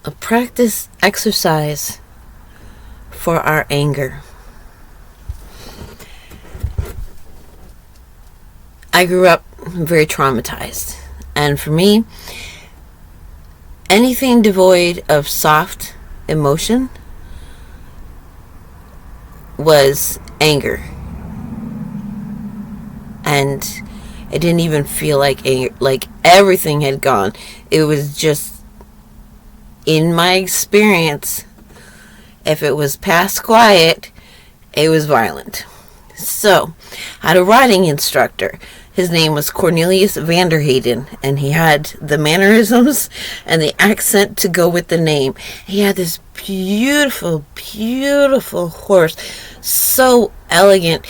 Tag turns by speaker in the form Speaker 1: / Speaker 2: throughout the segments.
Speaker 1: a practice exercise for our anger. I grew up very traumatized, and for me, anything devoid of soft emotion was anger. And it didn't even feel like anger, like everything had gone. It was just, in my experience, if it was past quiet, it was violent. So, I had a riding instructor. His name was Cornelius Vanderheyden, and he had the mannerisms and the accent to go with the name. He had this beautiful, beautiful horse, so elegant.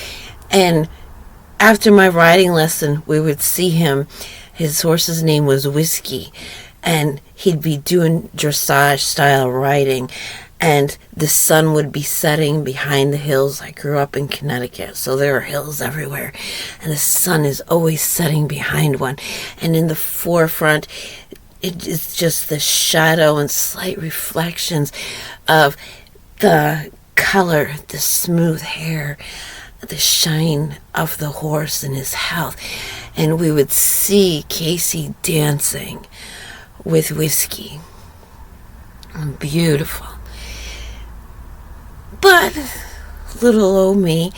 Speaker 1: And after my riding lesson, we would see him. His horse's name was Whiskey, and he'd be doing dressage style riding, and the sun would be setting behind the hills. I grew up in Connecticut, so there are hills everywhere, and the sun is always setting behind one, and in the forefront it is just the shadow and slight reflections of the color, the smooth hair, the shine of the horse and his health. And we would see Casey dancing with Whiskey. Beautiful. But little old me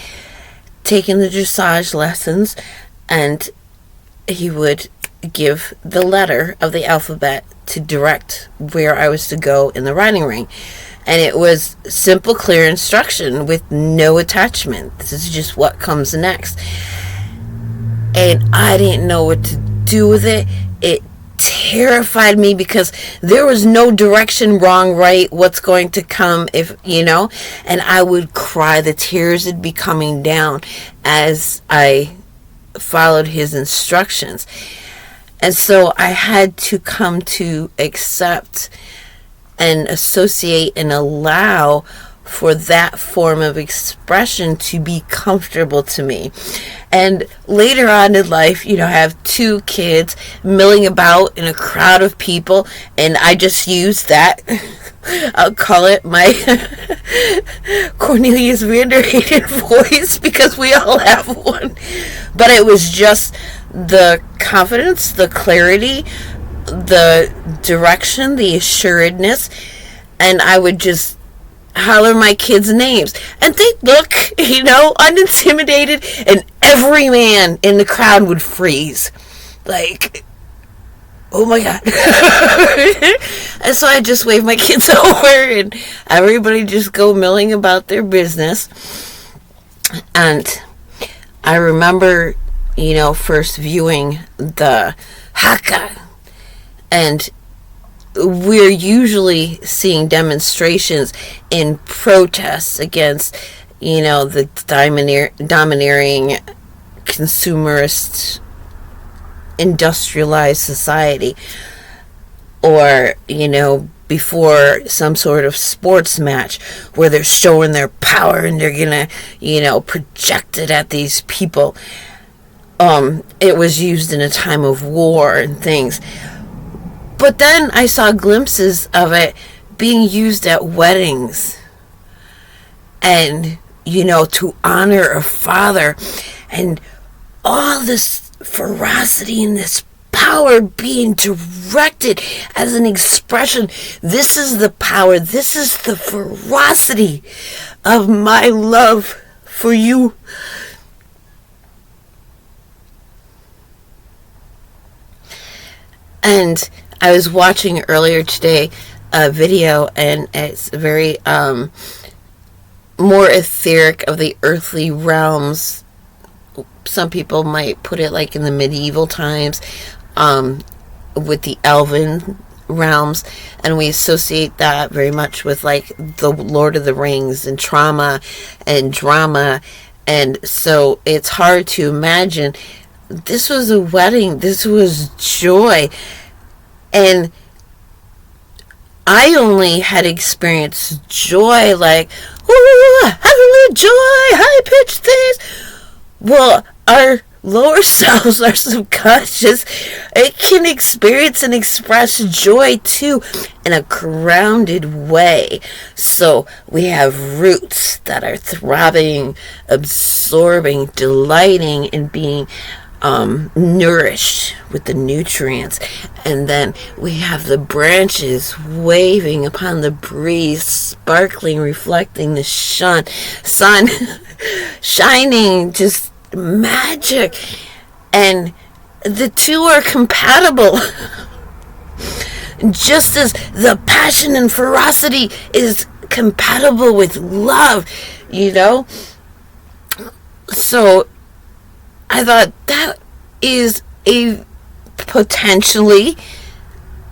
Speaker 1: taking the dressage lessons, and he would give the letter of the alphabet to direct where I was to go in the riding ring. And it was simple, clear instruction with no attachment. This is just what comes next. And I didn't know what to do with it. It terrified me because there was no direction, wrong, right, what's going to come, and I would cry. The tears would be coming down as I followed his instructions. And so I had to come to accept and associate and allow for that form of expression to be comfortable to me. And later on in life, I have 2 kids milling about in a crowd of people, and I just use that. I'll call it my Cornelius Vanderheyden voice, because we all have one. But it was just the confidence, the clarity, the direction, the assuredness, and I would just holler my kids' names, and they'd look, unintimidated, and every man in the crowd would freeze, like, oh my God. And so I just wave my kids over, and everybody just go milling about their business. And I remember, first viewing the haka, and we're usually seeing demonstrations in protests against, the domineering consumerist industrialized society, or, before some sort of sports match where they're showing their power and they're gonna, project it at these people. It was used in a time of war and things. But then I saw glimpses of it being used at weddings, and, to honor a father, and all this ferocity and this power being directed as an expression. This is the power, this is the ferocity of my love for you. And I was watching earlier today a video, and it's very more etheric of the earthly realms. Some people might put it like in the medieval times, with the elven realms, and we associate that very much with like the Lord of the Rings and trauma and drama. And so it's hard to imagine. This was a wedding. This was joy. And I only had experienced joy, like, ooh, heavenly joy, high-pitched things. Well, our lower selves, our subconscious, it can experience and express joy too in a grounded way. So we have roots that are throbbing, absorbing, delighting, and being nourished with the nutrients. And then we have the branches waving upon the breeze, sparkling, reflecting the sun shining, just magic. And the two are compatible. Just as the passion and ferocity is compatible with love, So I thought that is a potentially,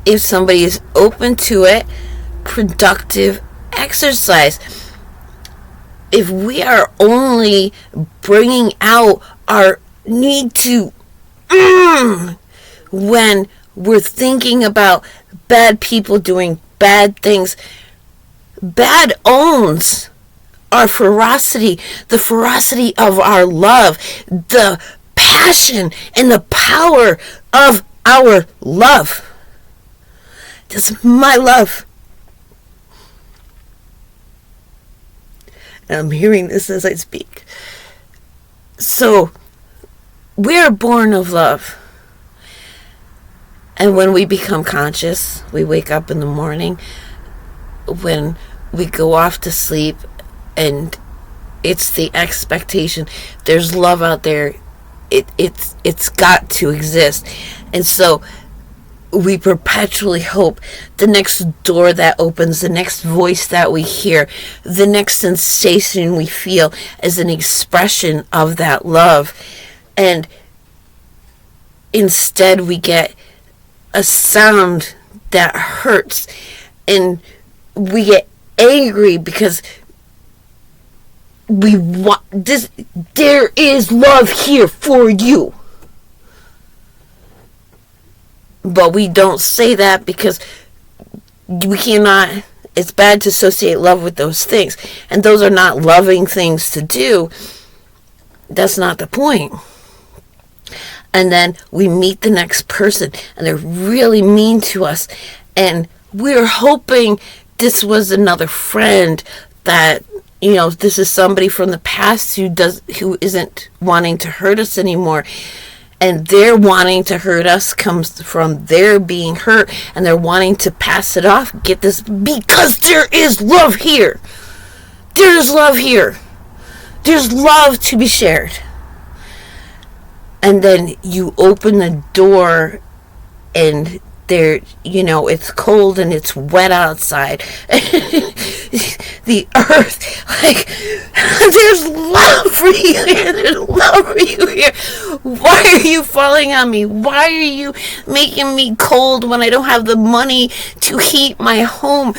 Speaker 1: if somebody is open to it, productive exercise. If we are only bringing out our need to when we're thinking about bad people doing bad things, bad owns our ferocity, the ferocity of our love, the passion and the power of our love. This is my love. And I'm hearing this as I speak. So, we are born of love. And when we become conscious, we wake up in the morning, when we go off to sleep, and it's the expectation. There's love out there. It's got to exist. And so we perpetually hope the next door that opens, the next voice that we hear, the next sensation we feel is an expression of that love. And instead we get a sound that hurts, and we get angry because we want this. There is love here for you. But we don't say that because we cannot. It's bad to associate love with those things. And those are not loving things to do. That's not the point. And then we meet the next person and they're really mean to us. And we're hoping this was another friend that, this is somebody from the past who isn't wanting to hurt us anymore. And their wanting to hurt us comes from their being hurt, and they're wanting to pass it off. Get this? Because there is love here. There is love here. There's love to be shared. And then you open the door, and there, it's cold and it's wet outside. The earth, there's love for you here. There's love for you here. Why are you falling on me? Why are you making me cold when I don't have the money to heat my home?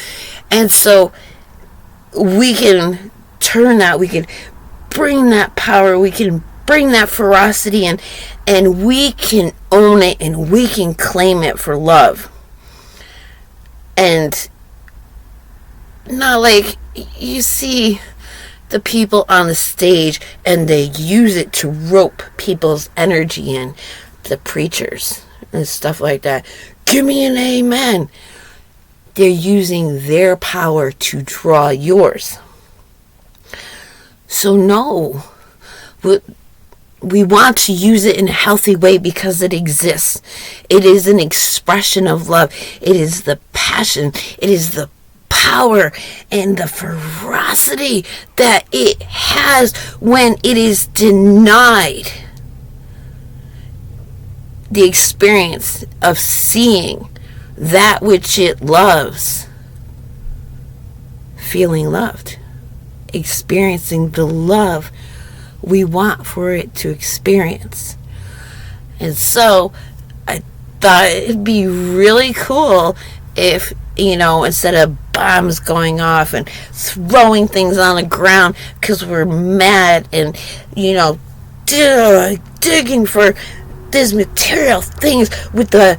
Speaker 1: And so we can turn that. We can bring that power. We can bring that ferocity in, and we can own it, and we can claim it for love. And not like you see the people on the stage and they use it to rope people's energy in, the preachers and stuff like that. Give me an amen. They're using their power to draw yours. So no, we want to use it in a healthy way because it exists. It is an expression of love. It is the passion. It is the power and the ferocity that it has when it is denied the experience of seeing that which it loves, feeling loved, experiencing the love we want for it to experience. And so I thought it'd be really cool if, instead of bombs going off and throwing things on the ground because we're mad and, digging for these material things with the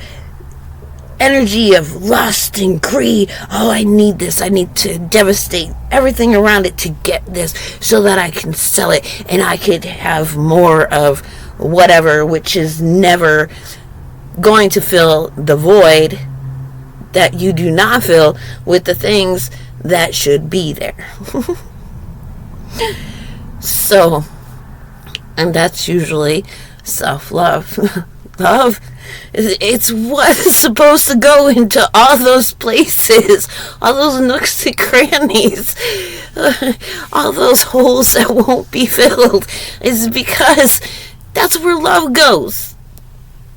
Speaker 1: energy of lust and greed. Oh, I need this. I need to devastate everything around it to get this so that I can sell it and I could have more of whatever, which is never going to fill the void that you do not fill with the things that should be there. So, and that's usually self-love. Love, it's what's supposed to go into all those places, all those nooks and crannies, all those holes that won't be filled. Is because that's where love goes.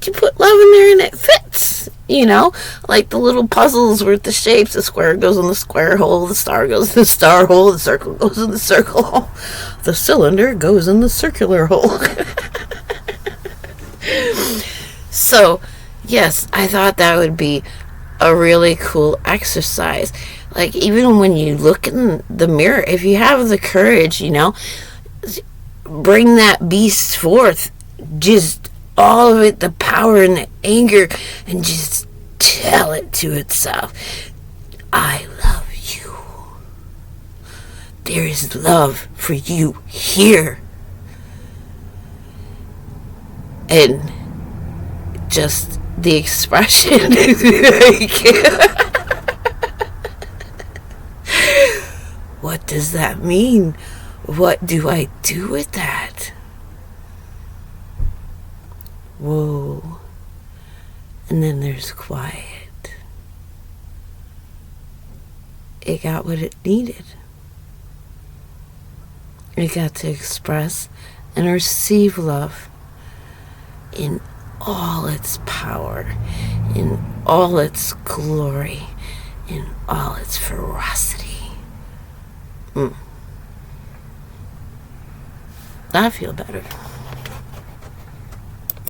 Speaker 1: You put love in there and it fits. Like the little puzzles with the shapes. The square goes in the square hole, the star goes in the star hole, the circle goes in the circle hole, the cylinder goes in the circular hole. So, yes, I thought that would be a really cool exercise. Like, even when you look in the mirror, if you have the courage, bring that beast forth. Just all of it, the power and the anger, and just tell it to itself, I love you. There is love for you here. And just the expression. What does that mean? What do I do with that? Whoa. And then there's quiet. It got what it needed. It got to express and receive love in all its power, in all its glory, in all its ferocity. I feel better.